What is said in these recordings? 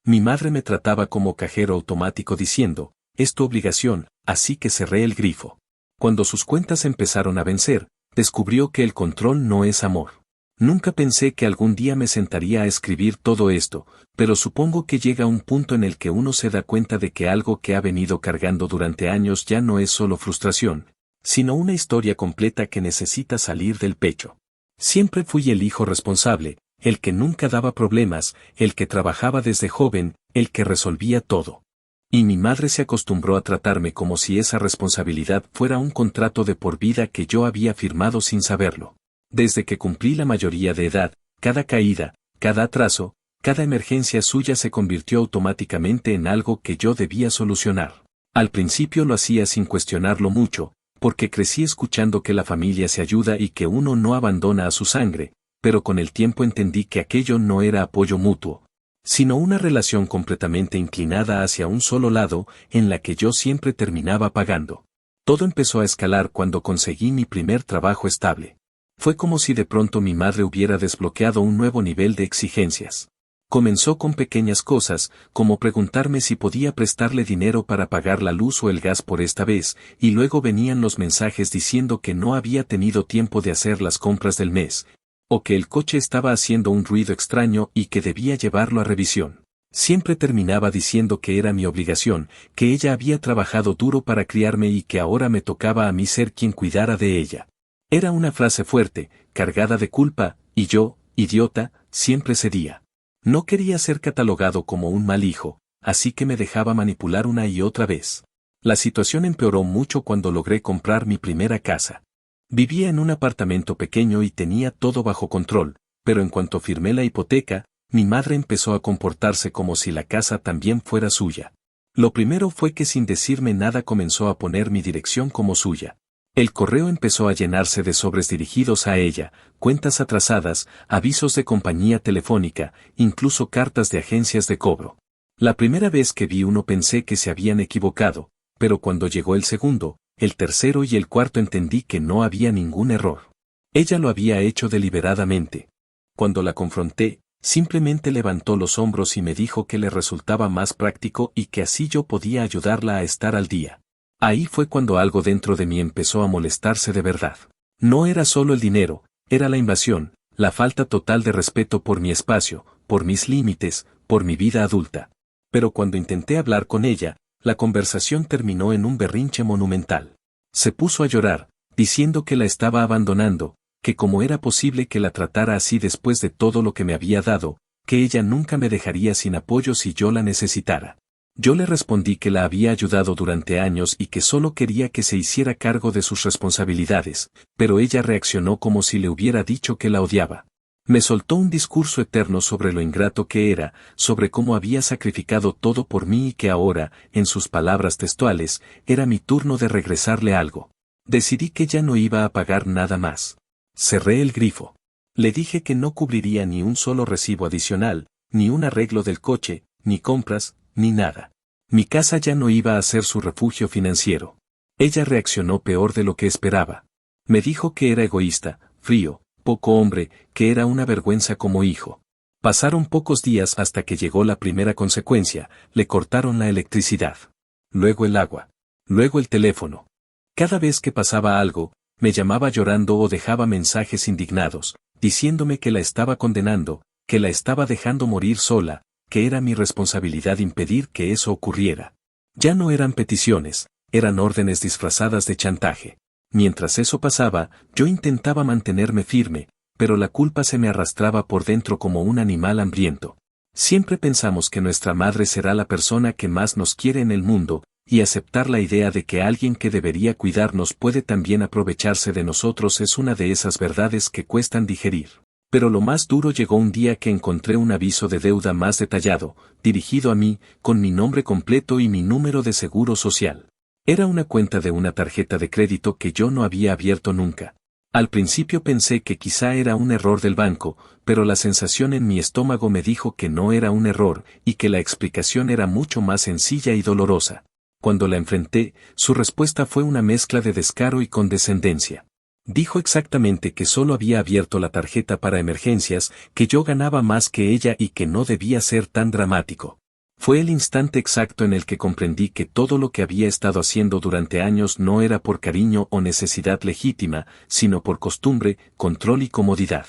Mi madre me trataba como cajero automático diciendo, es tu obligación, así que cerré el grifo. Cuando sus cuentas empezaron a vencer, descubrió que el control no es amor. Nunca pensé que algún día me sentaría a escribir todo esto, pero supongo que llega un punto en el que uno se da cuenta de que algo que ha venido cargando durante años ya no es solo frustración, sino una historia completa que necesita salir del pecho. Siempre fui el hijo responsable, el que nunca daba problemas, el que trabajaba desde joven, el que resolvía todo. Y mi madre se acostumbró a tratarme como si esa responsabilidad fuera un contrato de por vida que yo había firmado sin saberlo. Desde que cumplí la mayoría de edad, cada caída, cada atraso, cada emergencia suya se convirtió automáticamente en algo que yo debía solucionar. Al principio lo hacía sin cuestionarlo mucho, porque crecí escuchando que la familia se ayuda y que uno no abandona a su sangre, pero con el tiempo entendí que aquello no era apoyo mutuo, sino una relación completamente inclinada hacia un solo lado, en la que yo siempre terminaba pagando. Todo empezó a escalar cuando conseguí mi primer trabajo estable. Fue como si de pronto mi madre hubiera desbloqueado un nuevo nivel de exigencias. Comenzó con pequeñas cosas, como preguntarme si podía prestarle dinero para pagar la luz o el gas por esta vez, y luego venían los mensajes diciendo que no había tenido tiempo de hacer las compras del mes, o que el coche estaba haciendo un ruido extraño y que debía llevarlo a revisión. Siempre terminaba diciendo que era mi obligación, que ella había trabajado duro para criarme y que ahora me tocaba a mí ser quien cuidara de ella. Era una frase fuerte, cargada de culpa, y yo, idiota, siempre cedía. No quería ser catalogado como un mal hijo, así que me dejaba manipular una y otra vez. La situación empeoró mucho cuando logré comprar mi primera casa. Vivía en un apartamento pequeño y tenía todo bajo control, pero en cuanto firmé la hipoteca, mi madre empezó a comportarse como si la casa también fuera suya. Lo primero fue que sin decirme nada comenzó a poner mi dirección como suya. El correo empezó a llenarse de sobres dirigidos a ella, cuentas atrasadas, avisos de compañía telefónica, incluso cartas de agencias de cobro. La primera vez que vi uno pensé que se habían equivocado, pero cuando llegó el segundo, el tercero y el cuarto entendí que no había ningún error. Ella lo había hecho deliberadamente. Cuando la confronté, simplemente levantó los hombros y me dijo que le resultaba más práctico y que así yo podía ayudarla a estar al día. Ahí fue cuando algo dentro de mí empezó a molestarse de verdad. No era solo el dinero, era la invasión, la falta total de respeto por mi espacio, por mis límites, por mi vida adulta. Pero cuando intenté hablar con ella, la conversación terminó en un berrinche monumental. Se puso a llorar, diciendo que la estaba abandonando, que cómo era posible que la tratara así después de todo lo que me había dado, que ella nunca me dejaría sin apoyo si yo la necesitara. Yo le respondí que la había ayudado durante años y que solo quería que se hiciera cargo de sus responsabilidades, pero ella reaccionó como si le hubiera dicho que la odiaba. Me soltó un discurso eterno sobre lo ingrato que era, sobre cómo había sacrificado todo por mí y que ahora, en sus palabras textuales, era mi turno de regresarle algo. Decidí que ya no iba a pagar nada más. Cerré el grifo. Le dije que no cubriría ni un solo recibo adicional, ni un arreglo del coche, ni compras, ni nada. Mi casa ya no iba a ser su refugio financiero. Ella reaccionó peor de lo que esperaba. Me dijo que era egoísta, frío, poco hombre, que era una vergüenza como hijo. Pasaron pocos días hasta que llegó la primera consecuencia, le cortaron la electricidad. Luego el agua. Luego el teléfono. Cada vez que pasaba algo, me llamaba llorando o dejaba mensajes indignados, diciéndome que la estaba condenando, que la estaba dejando morir sola, que era mi responsabilidad impedir que eso ocurriera. Ya no eran peticiones, eran órdenes disfrazadas de chantaje. Mientras eso pasaba, yo intentaba mantenerme firme, pero la culpa se me arrastraba por dentro como un animal hambriento. Siempre pensamos que nuestra madre será la persona que más nos quiere en el mundo, y aceptar la idea de que alguien que debería cuidarnos puede también aprovecharse de nosotros es una de esas verdades que cuestan digerir. Pero lo más duro llegó un día que encontré un aviso de deuda más detallado, dirigido a mí, con mi nombre completo y mi número de seguro social. Era una cuenta de una tarjeta de crédito que yo no había abierto nunca. Al principio pensé que quizá era un error del banco, pero la sensación en mi estómago me dijo que no era un error, y que la explicación era mucho más sencilla y dolorosa. Cuando la enfrenté, su respuesta fue una mezcla de descaro y condescendencia. Dijo exactamente que solo había abierto la tarjeta para emergencias, que yo ganaba más que ella y que no debía ser tan dramático. Fue el instante exacto en el que comprendí que todo lo que había estado haciendo durante años no era por cariño o necesidad legítima, sino por costumbre, control y comodidad.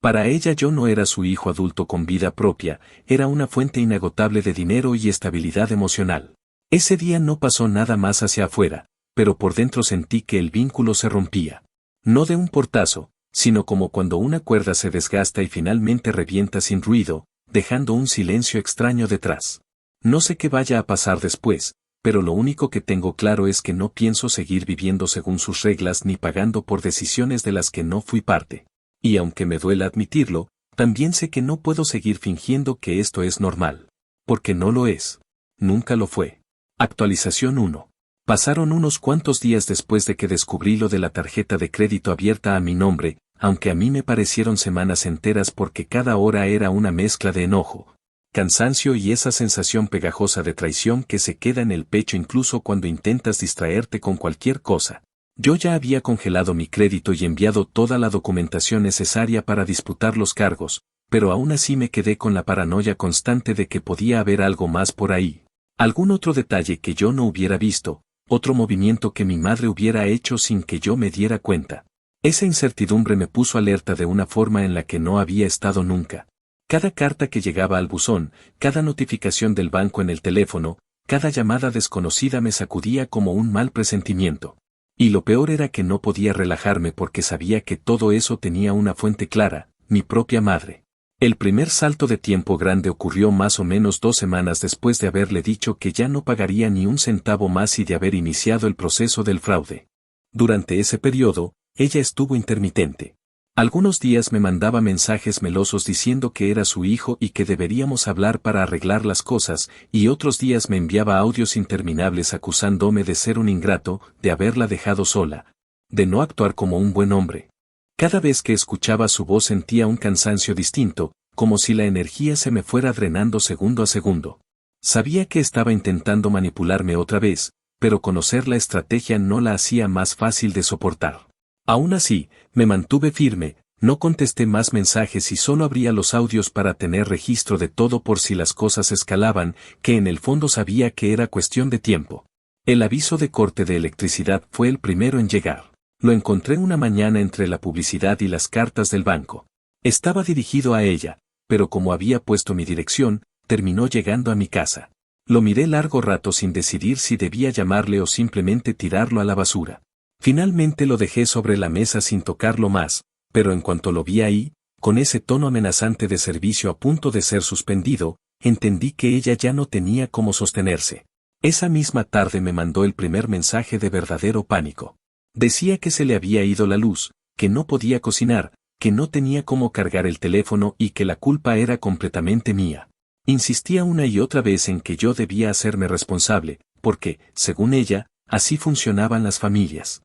Para ella yo no era su hijo adulto con vida propia, era una fuente inagotable de dinero y estabilidad emocional. Ese día no pasó nada más hacia afuera, pero por dentro sentí que el vínculo se rompía. No de un portazo, sino como cuando una cuerda se desgasta y finalmente revienta sin ruido, dejando un silencio extraño detrás. No sé qué vaya a pasar después, pero lo único que tengo claro es que no pienso seguir viviendo según sus reglas ni pagando por decisiones de las que no fui parte. Y aunque me duela admitirlo, también sé que no puedo seguir fingiendo que esto es normal. Porque no lo es. Nunca lo fue. Actualización 1. Pasaron unos cuantos días después de que descubrí lo de la tarjeta de crédito abierta a mi nombre, aunque a mí me parecieron semanas enteras porque cada hora era una mezcla de enojo, cansancio y esa sensación pegajosa de traición que se queda en el pecho incluso cuando intentas distraerte con cualquier cosa. Yo ya había congelado mi crédito y enviado toda la documentación necesaria para disputar los cargos, pero aún así me quedé con la paranoia constante de que podía haber algo más por ahí. Algún otro detalle que yo no hubiera visto, otro movimiento que mi madre hubiera hecho sin que yo me diera cuenta. Esa incertidumbre me puso alerta de una forma en la que no había estado nunca. Cada carta que llegaba al buzón, cada notificación del banco en el teléfono, cada llamada desconocida me sacudía como un mal presentimiento. Y lo peor era que no podía relajarme porque sabía que todo eso tenía una fuente clara, mi propia madre. El primer salto de tiempo grande ocurrió más o menos 2 semanas después de haberle dicho que ya no pagaría ni un centavo más y de haber iniciado el proceso del fraude. Durante ese periodo, ella estuvo intermitente. Algunos días me mandaba mensajes melosos diciendo que era su hijo y que deberíamos hablar para arreglar las cosas, y otros días me enviaba audios interminables acusándome de ser un ingrato, de haberla dejado sola, de no actuar como un buen hombre. Cada vez que escuchaba su voz sentía un cansancio distinto, como si la energía se me fuera drenando segundo a segundo. Sabía que estaba intentando manipularme otra vez, pero conocer la estrategia no la hacía más fácil de soportar. Aún así, me mantuve firme, no contesté más mensajes y solo abría los audios para tener registro de todo por si las cosas escalaban, que en el fondo sabía que era cuestión de tiempo. El aviso de corte de electricidad fue el primero en llegar. Lo encontré una mañana entre la publicidad y las cartas del banco. Estaba dirigido a ella, pero como había puesto mi dirección, terminó llegando a mi casa. Lo miré largo rato sin decidir si debía llamarle o simplemente tirarlo a la basura. Finalmente lo dejé sobre la mesa sin tocarlo más, pero en cuanto lo vi ahí, con ese tono amenazante de servicio a punto de ser suspendido, entendí que ella ya no tenía cómo sostenerse. Esa misma tarde me mandó el primer mensaje de verdadero pánico. Decía que se le había ido la luz, que no podía cocinar, que no tenía cómo cargar el teléfono y que la culpa era completamente mía. Insistía una y otra vez en que yo debía hacerme responsable, porque, según ella, así funcionaban las familias.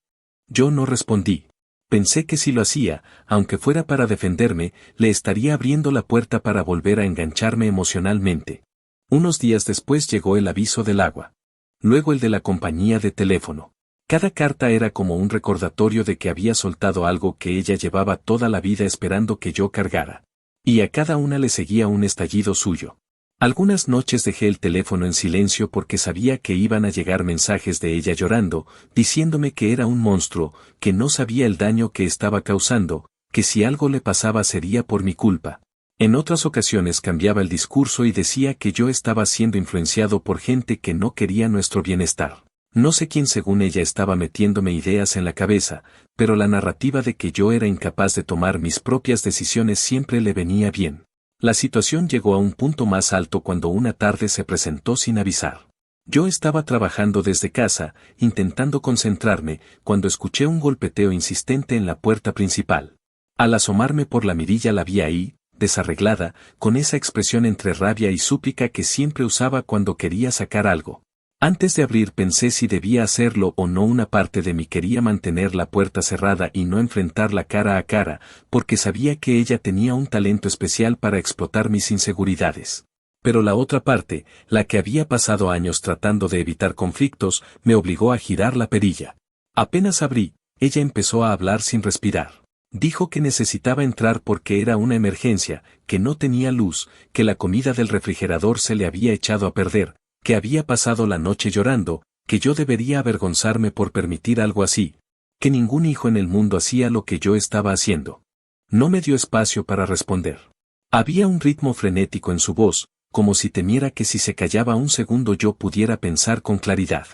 Yo no respondí. Pensé que si lo hacía, aunque fuera para defenderme, le estaría abriendo la puerta para volver a engancharme emocionalmente. Unos días después llegó el aviso del agua. Luego el de la compañía de teléfono. Cada carta era como un recordatorio de que había soltado algo que ella llevaba toda la vida esperando que yo cargara. Y a cada una le seguía un estallido suyo. Algunas noches dejé el teléfono en silencio porque sabía que iban a llegar mensajes de ella llorando, diciéndome que era un monstruo, que no sabía el daño que estaba causando, que si algo le pasaba sería por mi culpa. En otras ocasiones cambiaba el discurso y decía que yo estaba siendo influenciado por gente que no quería nuestro bienestar. No sé quién según ella estaba metiéndome ideas en la cabeza, pero la narrativa de que yo era incapaz de tomar mis propias decisiones siempre le venía bien. La situación llegó a un punto más alto cuando una tarde se presentó sin avisar. Yo estaba trabajando desde casa, intentando concentrarme, cuando escuché un golpeteo insistente en la puerta principal. Al asomarme por la mirilla la vi ahí, desarreglada, con esa expresión entre rabia y súplica que siempre usaba cuando quería sacar algo. Antes de abrir pensé si debía hacerlo o no. Una parte de mí quería mantener la puerta cerrada y no enfrentarla cara a cara, porque sabía que ella tenía un talento especial para explotar mis inseguridades. Pero la otra parte, la que había pasado años tratando de evitar conflictos, me obligó a girar la perilla. Apenas abrí, ella empezó a hablar sin respirar. Dijo que necesitaba entrar porque era una emergencia, que no tenía luz, que la comida del refrigerador se le había echado a perder, que había pasado la noche llorando, que yo debería avergonzarme por permitir algo así, que ningún hijo en el mundo hacía lo que yo estaba haciendo. No me dio espacio para responder. Había un ritmo frenético en su voz, como si temiera que si se callaba un segundo yo pudiera pensar con claridad.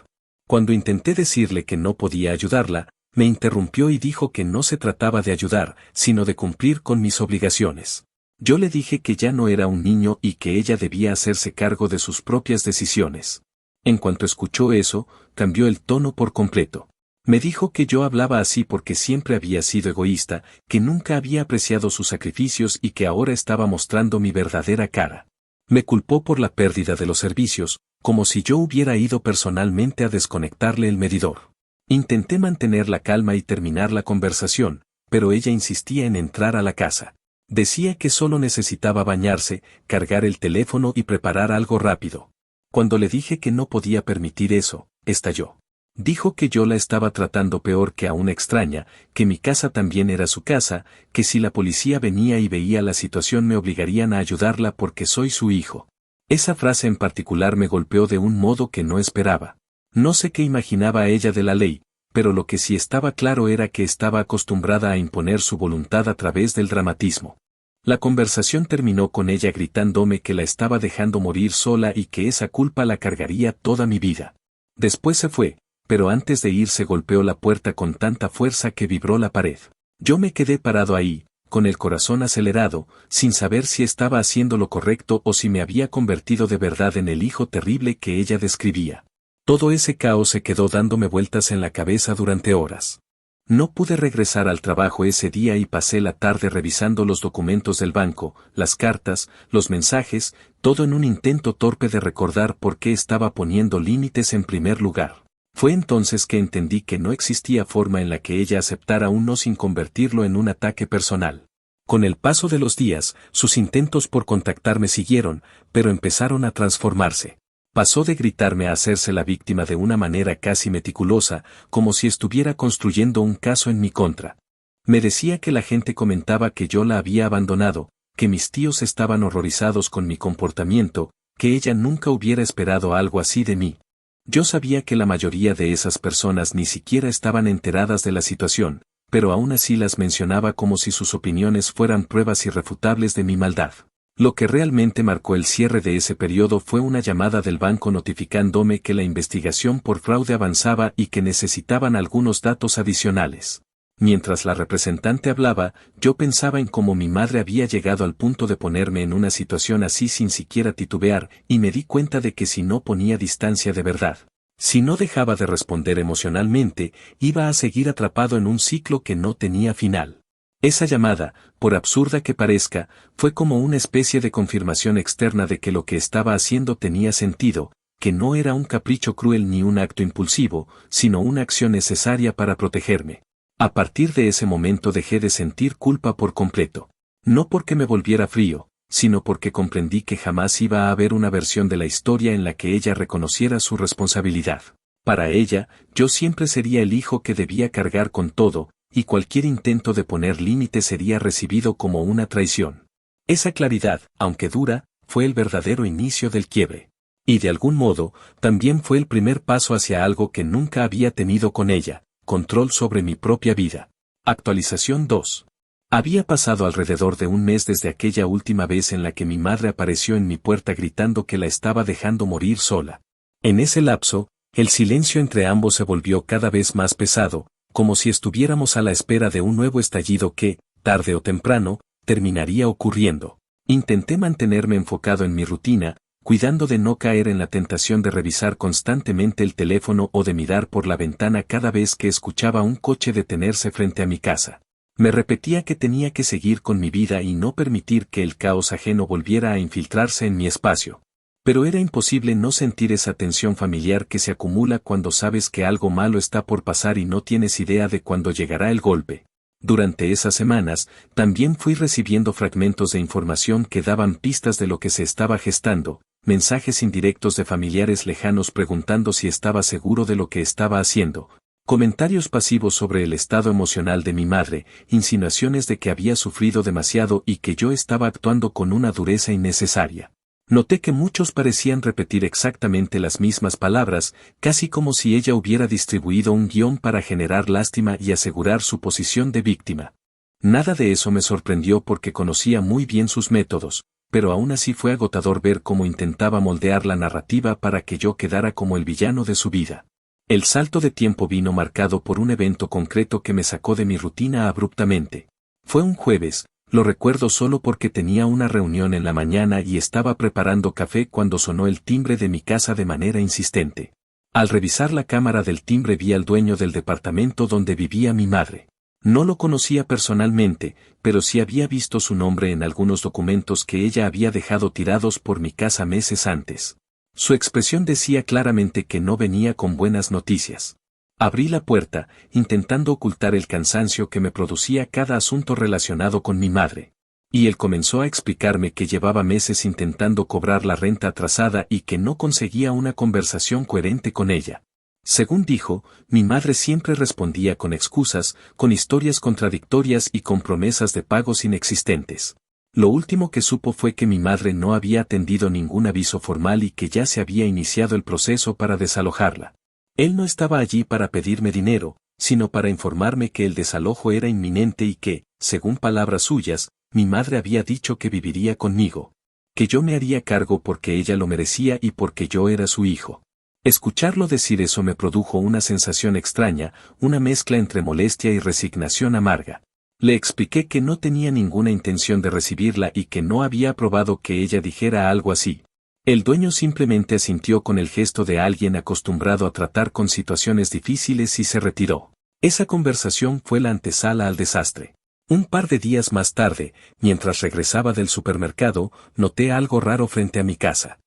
Cuando intenté decirle que no podía ayudarla, me interrumpió y dijo que no se trataba de ayudar, sino de cumplir con mis obligaciones. Yo le dije que ya no era un niño y que ella debía hacerse cargo de sus propias decisiones. En cuanto escuchó eso, cambió el tono por completo. Me dijo que yo hablaba así porque siempre había sido egoísta, que nunca había apreciado sus sacrificios y que ahora estaba mostrando mi verdadera cara. Me culpó por la pérdida de los servicios, como si yo hubiera ido personalmente a desconectarle el medidor. Intenté mantener la calma y terminar la conversación, pero ella insistía en entrar a la casa. Decía que solo necesitaba bañarse, cargar el teléfono y preparar algo rápido. Cuando le dije que no podía permitir eso, estalló. Dijo que yo la estaba tratando peor que a una extraña, que mi casa también era su casa, que si la policía venía y veía la situación me obligarían a ayudarla porque soy su hijo. Esa frase en particular me golpeó de un modo que no esperaba. No sé qué imaginaba ella de la ley, pero lo que sí estaba claro era que estaba acostumbrada a imponer su voluntad a través del dramatismo. La conversación terminó con ella gritándome que la estaba dejando morir sola y que esa culpa la cargaría toda mi vida. Después se fue, pero antes de irse golpeó la puerta con tanta fuerza que vibró la pared. Yo me quedé parado ahí, con el corazón acelerado, sin saber si estaba haciendo lo correcto o si me había convertido de verdad en el hijo terrible que ella describía. Todo ese caos se quedó dándome vueltas en la cabeza durante horas. No pude regresar al trabajo ese día y pasé la tarde revisando los documentos del banco, las cartas, los mensajes, todo en un intento torpe de recordar por qué estaba poniendo límites en primer lugar. Fue entonces que entendí que no existía forma en la que ella aceptara un no sin convertirlo en un ataque personal. Con el paso de los días, sus intentos por contactarme siguieron, pero empezaron a transformarse. Pasó de gritarme a hacerse la víctima de una manera casi meticulosa, como si estuviera construyendo un caso en mi contra. Me decía que la gente comentaba que yo la había abandonado, que mis tíos estaban horrorizados con mi comportamiento, que ella nunca hubiera esperado algo así de mí. Yo sabía que la mayoría de esas personas ni siquiera estaban enteradas de la situación, pero aún así las mencionaba como si sus opiniones fueran pruebas irrefutables de mi maldad. Lo que realmente marcó el cierre de ese periodo fue una llamada del banco notificándome que la investigación por fraude avanzaba y que necesitaban algunos datos adicionales. Mientras la representante hablaba, yo pensaba en cómo mi madre había llegado al punto de ponerme en una situación así sin siquiera titubear, y me di cuenta de que si no ponía distancia de verdad, si no dejaba de responder emocionalmente, iba a seguir atrapado en un ciclo que no tenía final. Esa llamada, por absurda que parezca, fue como una especie de confirmación externa de que lo que estaba haciendo tenía sentido, que no era un capricho cruel ni un acto impulsivo, sino una acción necesaria para protegerme. A partir de ese momento dejé de sentir culpa por completo. No porque me volviera frío, sino porque comprendí que jamás iba a haber una versión de la historia en la que ella reconociera su responsabilidad. Para ella, yo siempre sería el hijo que debía cargar con todo, y cualquier intento de poner límites sería recibido como una traición. Esa claridad, aunque dura, fue el verdadero inicio del quiebre. Y de algún modo, también fue el primer paso hacia algo que nunca había tenido con ella: control sobre mi propia vida. Actualización 2. Había pasado alrededor de un mes desde aquella última vez en la que mi madre apareció en mi puerta gritando que la estaba dejando morir sola. En ese lapso, el silencio entre ambos se volvió cada vez más pesado, como si estuviéramos a la espera de un nuevo estallido que, tarde o temprano, terminaría ocurriendo. Intenté mantenerme enfocado en mi rutina, cuidando de no caer en la tentación de revisar constantemente el teléfono o de mirar por la ventana cada vez que escuchaba un coche detenerse frente a mi casa. Me repetía que tenía que seguir con mi vida y no permitir que el caos ajeno volviera a infiltrarse en mi espacio. Pero era imposible no sentir esa tensión familiar que se acumula cuando sabes que algo malo está por pasar y no tienes idea de cuándo llegará el golpe. Durante esas semanas, también fui recibiendo fragmentos de información que daban pistas de lo que se estaba gestando, mensajes indirectos de familiares lejanos preguntando si estaba seguro de lo que estaba haciendo, Comentarios pasivos sobre el estado emocional de mi madre, insinuaciones de que había sufrido demasiado y que yo estaba actuando con una dureza innecesaria. Noté que muchos parecían repetir exactamente las mismas palabras, casi como si ella hubiera distribuido un guión para generar lástima y asegurar su posición de víctima. Nada de eso me sorprendió porque conocía muy bien sus métodos, pero aún así fue agotador ver cómo intentaba moldear la narrativa para que yo quedara como el villano de su vida. El salto de tiempo vino marcado por un evento concreto que me sacó de mi rutina abruptamente. Fue un jueves, lo recuerdo solo porque tenía una reunión en la mañana y estaba preparando café cuando sonó el timbre de mi casa de manera insistente. Al revisar la cámara del timbre vi al dueño del departamento donde vivía mi madre. No lo conocía personalmente, pero sí había visto su nombre en algunos documentos que ella había dejado tirados por mi casa meses antes. Su expresión decía claramente que no venía con buenas noticias. Abrí la puerta, intentando ocultar el cansancio que me producía cada asunto relacionado con mi madre. Y él comenzó a explicarme que llevaba meses intentando cobrar la renta atrasada y que no conseguía una conversación coherente con ella. Según dijo, mi madre siempre respondía con excusas, con historias contradictorias y con promesas de pagos inexistentes. Lo último que supo fue que mi madre no había atendido ningún aviso formal y que ya se había iniciado el proceso para desalojarla. Él no estaba allí para pedirme dinero, sino para informarme que el desalojo era inminente y que, según palabras suyas, mi madre había dicho que viviría conmigo. Que yo me haría cargo porque ella lo merecía y porque yo era su hijo. Escucharlo decir eso me produjo una sensación extraña, una mezcla entre molestia y resignación amarga. Le expliqué que no tenía ninguna intención de recibirla y que no había aprobado que ella dijera algo así. El dueño simplemente asintió con el gesto de alguien acostumbrado a tratar con situaciones difíciles y se retiró. Esa conversación fue la antesala al desastre. Un par de días más tarde, mientras regresaba del supermercado, noté algo raro frente a mi casa.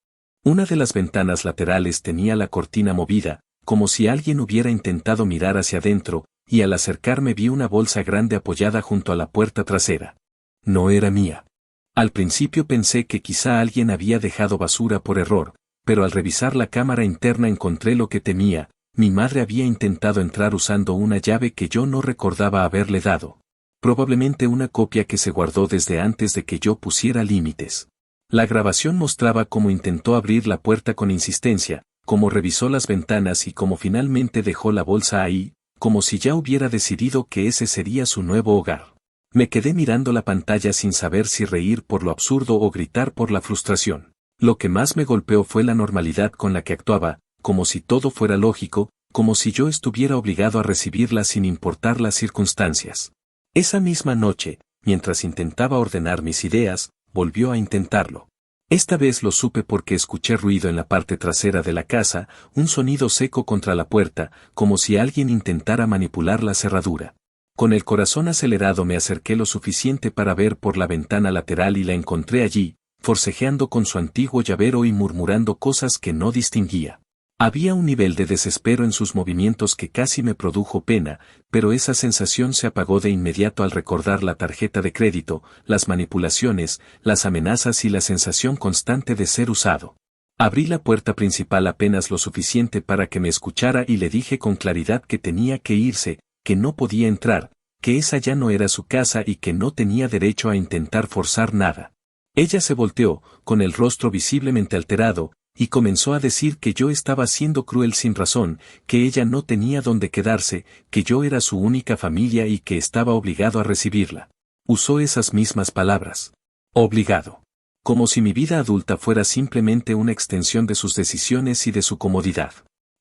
Una de las ventanas laterales tenía la cortina movida, como si alguien hubiera intentado mirar hacia adentro, y al acercarme vi una bolsa grande apoyada junto a la puerta trasera. No era mía. Al principio pensé que quizá alguien había dejado basura por error, pero al revisar la cámara interna encontré lo que temía: mi madre había intentado entrar usando una llave que yo no recordaba haberle dado. Probablemente una copia que se guardó desde antes de que yo pusiera límites. La grabación mostraba cómo intentó abrir la puerta con insistencia, cómo revisó las ventanas y cómo finalmente dejó la bolsa ahí, como si ya hubiera decidido que ese sería su nuevo hogar. Me quedé mirando la pantalla sin saber si reír por lo absurdo o gritar por la frustración. Lo que más me golpeó fue la normalidad con la que actuaba, como si todo fuera lógico, como si yo estuviera obligado a recibirla sin importar las circunstancias. Esa misma noche, mientras intentaba ordenar mis ideas, volvió a intentarlo. Esta vez lo supe porque escuché ruido en la parte trasera de la casa, un sonido seco contra la puerta, como si alguien intentara manipular la cerradura. Con el corazón acelerado me acerqué lo suficiente para ver por la ventana lateral y la encontré allí, forcejeando con su antiguo llavero y murmurando cosas que no distinguía. Había un nivel de desespero en sus movimientos que casi me produjo pena, pero esa sensación se apagó de inmediato al recordar la tarjeta de crédito, las manipulaciones, las amenazas y la sensación constante de ser usado. Abrí la puerta principal apenas lo suficiente para que me escuchara y le dije con claridad que tenía que irse, que no podía entrar, que esa ya no era su casa y que no tenía derecho a intentar forzar nada. Ella se volteó, con el rostro visiblemente alterado, y comenzó a decir que yo estaba siendo cruel sin razón, que ella no tenía dónde quedarse, que yo era su única familia y que estaba obligado a recibirla. Usó esas mismas palabras. Obligado. Como si mi vida adulta fuera simplemente una extensión de sus decisiones y de su comodidad.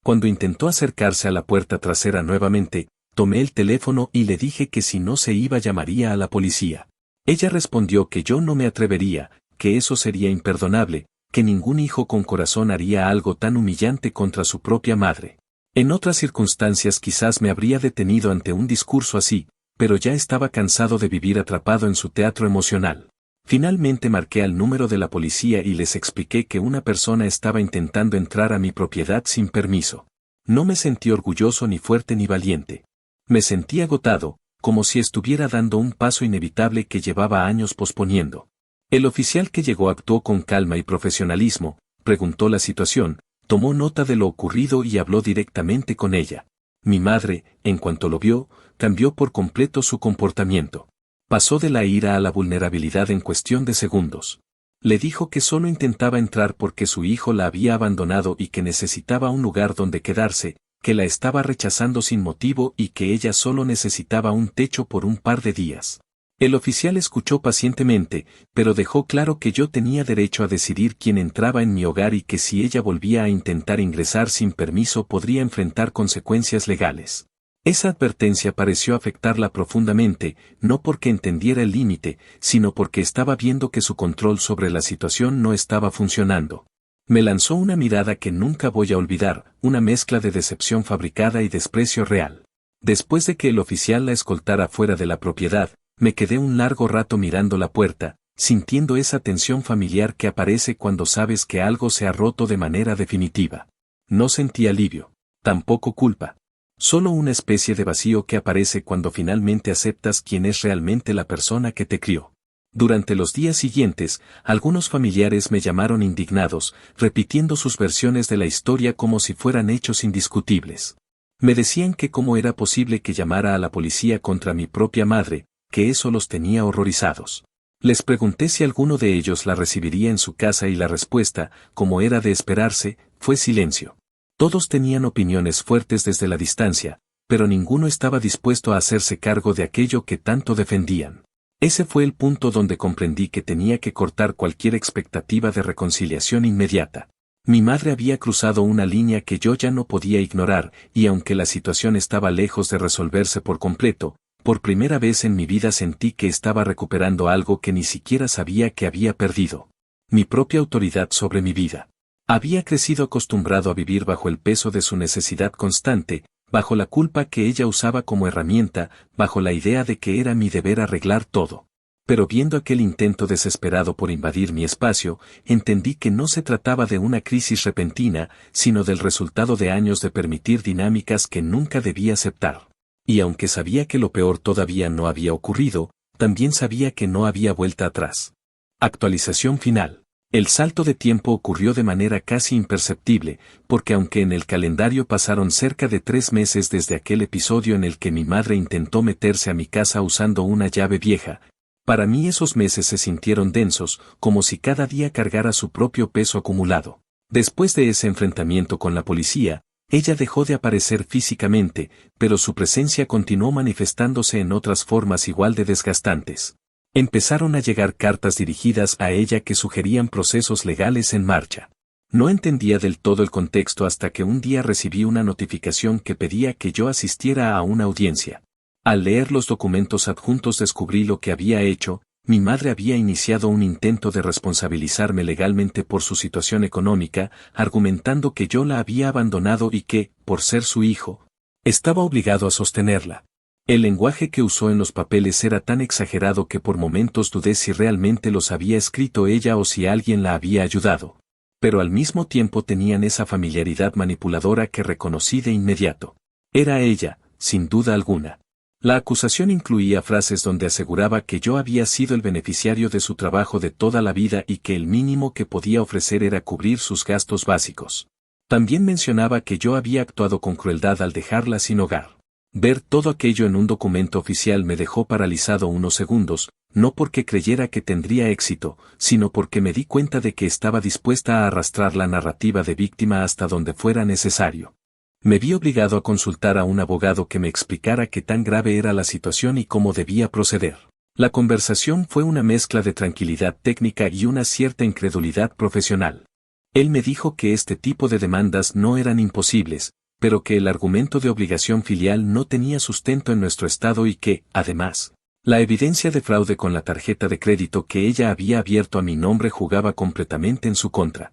Cuando intentó acercarse a la puerta trasera nuevamente, tomé el teléfono y le dije que si no se iba llamaría a la policía. Ella respondió que yo no me atrevería, que eso sería imperdonable, que ningún hijo con corazón haría algo tan humillante contra su propia madre. En otras circunstancias quizás me habría detenido ante un discurso así, pero ya estaba cansado de vivir atrapado en su teatro emocional. Finalmente marqué al número de la policía y les expliqué que una persona estaba intentando entrar a mi propiedad sin permiso. No me sentí orgulloso ni fuerte ni valiente. Me sentí agotado, como si estuviera dando un paso inevitable que llevaba años posponiendo. El oficial que llegó actuó con calma y profesionalismo, preguntó la situación, tomó nota de lo ocurrido y habló directamente con ella. Mi madre, en cuanto lo vio, cambió por completo su comportamiento. Pasó de la ira a la vulnerabilidad en cuestión de segundos. Le dijo que solo intentaba entrar porque su hijo la había abandonado y que necesitaba un lugar donde quedarse, que la estaba rechazando sin motivo y que ella solo necesitaba un techo por un par de días. El oficial escuchó pacientemente, pero dejó claro que yo tenía derecho a decidir quién entraba en mi hogar y que si ella volvía a intentar ingresar sin permiso podría enfrentar consecuencias legales. Esa advertencia pareció afectarla profundamente, no porque entendiera el límite, sino porque estaba viendo que su control sobre la situación no estaba funcionando. Me lanzó una mirada que nunca voy a olvidar, una mezcla de decepción fabricada y desprecio real. Después de que el oficial la escoltara fuera de la propiedad, me quedé un largo rato mirando la puerta, sintiendo esa tensión familiar que aparece cuando sabes que algo se ha roto de manera definitiva. No sentí alivio, tampoco culpa. Solo una especie de vacío que aparece cuando finalmente aceptas quién es realmente la persona que te crió. Durante los días siguientes, algunos familiares me llamaron indignados, repitiendo sus versiones de la historia como si fueran hechos indiscutibles. Me decían que cómo era posible que llamara a la policía contra mi propia madre, que eso los tenía horrorizados. Les pregunté si alguno de ellos la recibiría en su casa y la respuesta, como era de esperarse, fue silencio. Todos tenían opiniones fuertes desde la distancia, pero ninguno estaba dispuesto a hacerse cargo de aquello que tanto defendían. Ese fue el punto donde comprendí que tenía que cortar cualquier expectativa de reconciliación inmediata. Mi madre había cruzado una línea que yo ya no podía ignorar, y aunque la situación estaba lejos de resolverse por completo, por primera vez en mi vida sentí que estaba recuperando algo que ni siquiera sabía que había perdido. Mi propia autoridad sobre mi vida. Había crecido acostumbrado a vivir bajo el peso de su necesidad constante, bajo la culpa que ella usaba como herramienta, bajo la idea de que era mi deber arreglar todo. Pero viendo aquel intento desesperado por invadir mi espacio, entendí que no se trataba de una crisis repentina, sino del resultado de años de permitir dinámicas que nunca debía aceptar. Y aunque sabía que lo peor todavía no había ocurrido, también sabía que no había vuelta atrás. Actualización final. El salto de tiempo ocurrió de manera casi imperceptible, porque aunque en el calendario pasaron cerca de 3 meses desde aquel episodio en el que mi madre intentó meterse a mi casa usando una llave vieja, para mí esos meses se sintieron densos, como si cada día cargara su propio peso acumulado. Después de ese enfrentamiento con la policía, ella dejó de aparecer físicamente, pero su presencia continuó manifestándose en otras formas igual de desgastantes. Empezaron a llegar cartas dirigidas a ella que sugerían procesos legales en marcha. No entendía del todo el contexto hasta que un día recibí una notificación que pedía que yo asistiera a una audiencia. Al leer los documentos adjuntos descubrí lo que había hecho. Mi madre había iniciado un intento de responsabilizarme legalmente por su situación económica, argumentando que yo la había abandonado y que, por ser su hijo, estaba obligado a sostenerla. El lenguaje que usó en los papeles era tan exagerado que por momentos dudé si realmente los había escrito ella o si alguien la había ayudado. Pero al mismo tiempo tenían esa familiaridad manipuladora que reconocí de inmediato. Era ella, sin duda alguna. La acusación incluía frases donde aseguraba que yo había sido el beneficiario de su trabajo de toda la vida y que el mínimo que podía ofrecer era cubrir sus gastos básicos. También mencionaba que yo había actuado con crueldad al dejarla sin hogar. Ver todo aquello en un documento oficial me dejó paralizado unos segundos, no porque creyera que tendría éxito, sino porque me di cuenta de que estaba dispuesta a arrastrar la narrativa de víctima hasta donde fuera necesario. Me vi obligado a consultar a un abogado que me explicara qué tan grave era la situación y cómo debía proceder. La conversación fue una mezcla de tranquilidad técnica y una cierta incredulidad profesional. Él me dijo que este tipo de demandas no eran imposibles, pero que el argumento de obligación filial no tenía sustento en nuestro estado y que, además, la evidencia de fraude con la tarjeta de crédito que ella había abierto a mi nombre jugaba completamente en su contra.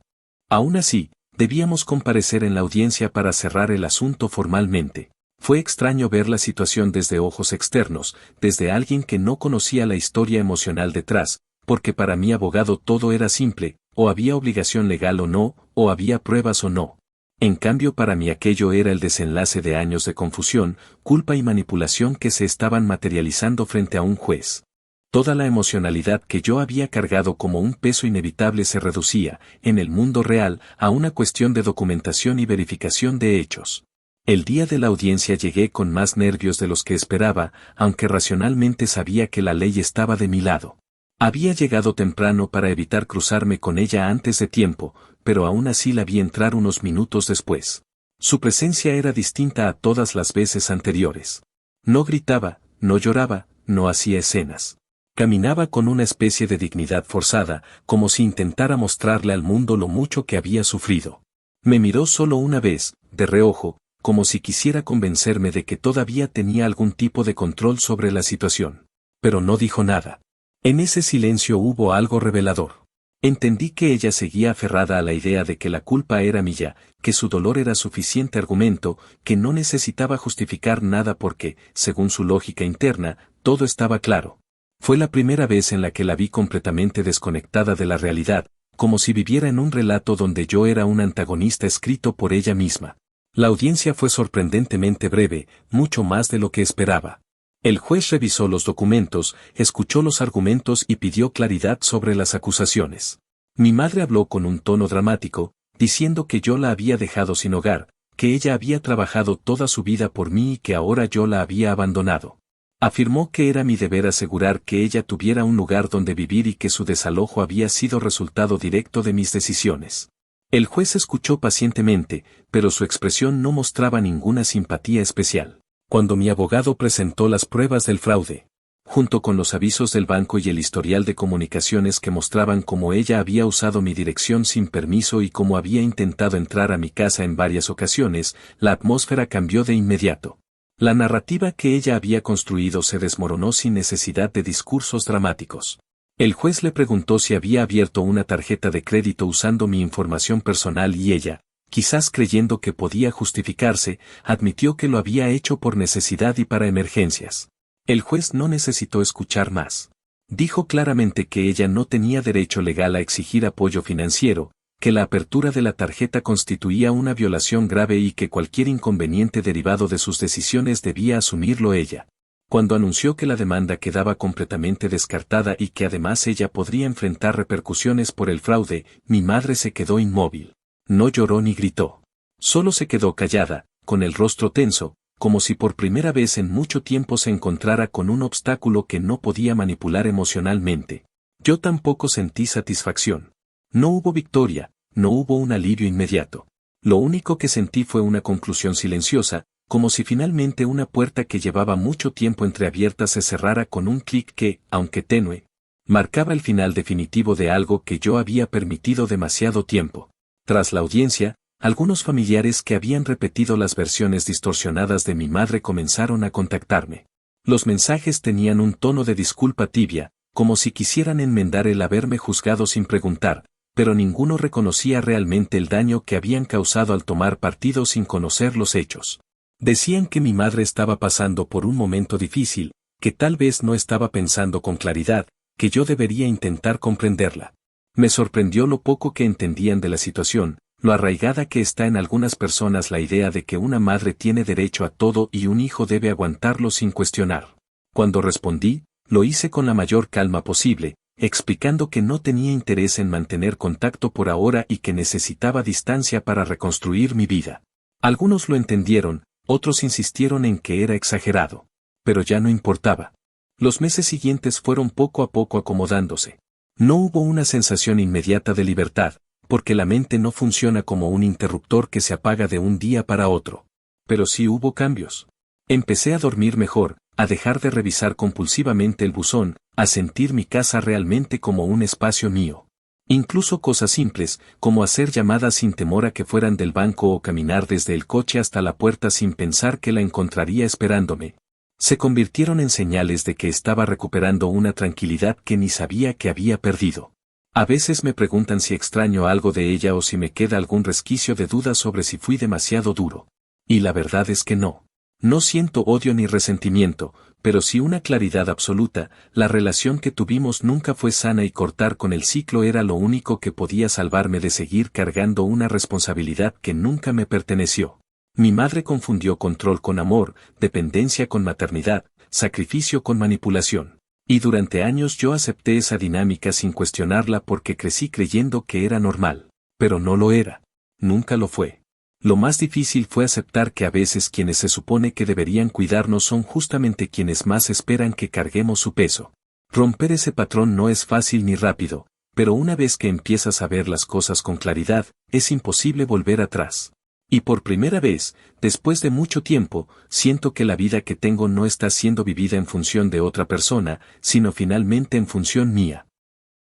Aún así, debíamos comparecer en la audiencia para cerrar el asunto formalmente. Fue extraño ver la situación desde ojos externos, desde alguien que no conocía la historia emocional detrás, porque para mi abogado todo era simple, o había obligación legal o no, o había pruebas o no. En cambio para mí aquello era el desenlace de años de confusión, culpa y manipulación que se estaban materializando frente a un juez. Toda la emocionalidad que yo había cargado como un peso inevitable se reducía, en el mundo real, a una cuestión de documentación y verificación de hechos. El día de la audiencia llegué con más nervios de los que esperaba, aunque racionalmente sabía que la ley estaba de mi lado. Había llegado temprano para evitar cruzarme con ella antes de tiempo, pero aún así la vi entrar unos minutos después. Su presencia era distinta a todas las veces anteriores. No gritaba, no lloraba, no hacía escenas. Caminaba con una especie de dignidad forzada, como si intentara mostrarle al mundo lo mucho que había sufrido. Me miró solo una vez, de reojo, como si quisiera convencerme de que todavía tenía algún tipo de control sobre la situación. Pero no dijo nada. En ese silencio hubo algo revelador. Entendí que ella seguía aferrada a la idea de que la culpa era mía, que su dolor era suficiente argumento, que no necesitaba justificar nada porque, según su lógica interna, todo estaba claro. Fue la primera vez en la que la vi completamente desconectada de la realidad, como si viviera en un relato donde yo era un antagonista escrito por ella misma. La audiencia fue sorprendentemente breve, mucho más de lo que esperaba. El juez revisó los documentos, escuchó los argumentos y pidió claridad sobre las acusaciones. Mi madre habló con un tono dramático, diciendo que yo la había dejado sin hogar, que ella había trabajado toda su vida por mí y que ahora yo la había abandonado. Afirmó que era mi deber asegurar que ella tuviera un lugar donde vivir y que su desalojo había sido resultado directo de mis decisiones. El juez escuchó pacientemente, pero su expresión no mostraba ninguna simpatía especial. Cuando mi abogado presentó las pruebas del fraude, junto con los avisos del banco y el historial de comunicaciones que mostraban cómo ella había usado mi dirección sin permiso y cómo había intentado entrar a mi casa en varias ocasiones, la atmósfera cambió de inmediato. La narrativa que ella había construido se desmoronó sin necesidad de discursos dramáticos. El juez le preguntó si había abierto una tarjeta de crédito usando mi información personal y ella, quizás creyendo que podía justificarse, admitió que lo había hecho por necesidad y para emergencias. El juez no necesitó escuchar más. Dijo claramente que ella no tenía derecho legal a exigir apoyo financiero, que la apertura de la tarjeta constituía una violación grave y que cualquier inconveniente derivado de sus decisiones debía asumirlo ella. Cuando anunció que la demanda quedaba completamente descartada y que además ella podría enfrentar repercusiones por el fraude, mi madre se quedó inmóvil. No lloró ni gritó. Solo se quedó callada, con el rostro tenso, como si por primera vez en mucho tiempo se encontrara con un obstáculo que no podía manipular emocionalmente. Yo tampoco sentí satisfacción. No hubo victoria, no hubo un alivio inmediato. Lo único que sentí fue una conclusión silenciosa, como si finalmente una puerta que llevaba mucho tiempo entreabierta se cerrara con un clic que, aunque tenue, marcaba el final definitivo de algo que yo había permitido demasiado tiempo. Tras la audiencia, algunos familiares que habían repetido las versiones distorsionadas de mi madre comenzaron a contactarme. Los mensajes tenían un tono de disculpa tibia, como si quisieran enmendar el haberme juzgado sin preguntar, pero ninguno reconocía realmente el daño que habían causado al tomar partido sin conocer los hechos. Decían que mi madre estaba pasando por un momento difícil, que tal vez no estaba pensando con claridad, que yo debería intentar comprenderla. Me sorprendió lo poco que entendían de la situación, lo arraigada que está en algunas personas la idea de que una madre tiene derecho a todo y un hijo debe aguantarlo sin cuestionar. Cuando respondí, lo hice con la mayor calma posible, explicando que no tenía interés en mantener contacto por ahora y que necesitaba distancia para reconstruir mi vida. Algunos lo entendieron, otros insistieron en que era exagerado. Pero ya no importaba. Los meses siguientes fueron poco a poco acomodándose. No hubo una sensación inmediata de libertad, porque la mente no funciona como un interruptor que se apaga de un día para otro. Pero sí hubo cambios. Empecé a dormir mejor, a dejar de revisar compulsivamente el buzón, a sentir mi casa realmente como un espacio mío. Incluso cosas simples, como hacer llamadas sin temor a que fueran del banco o caminar desde el coche hasta la puerta sin pensar que la encontraría esperándome, se convirtieron en señales de que estaba recuperando una tranquilidad que ni sabía que había perdido. A veces me preguntan si extraño algo de ella o si me queda algún resquicio de duda sobre si fui demasiado duro. Y la verdad es que no. No siento odio ni resentimiento, pero sí una claridad absoluta. La relación que tuvimos nunca fue sana y cortar con el ciclo era lo único que podía salvarme de seguir cargando una responsabilidad que nunca me perteneció. Mi madre confundió control con amor, dependencia con maternidad, sacrificio con manipulación. Y durante años yo acepté esa dinámica sin cuestionarla porque crecí creyendo que era normal. Pero no lo era. Nunca lo fue. Lo más difícil fue aceptar que a veces quienes se supone que deberían cuidarnos son justamente quienes más esperan que carguemos su peso. Romper ese patrón no es fácil ni rápido, pero una vez que empiezas a ver las cosas con claridad, es imposible volver atrás. Y por primera vez, después de mucho tiempo, siento que la vida que tengo no está siendo vivida en función de otra persona, sino finalmente en función mía.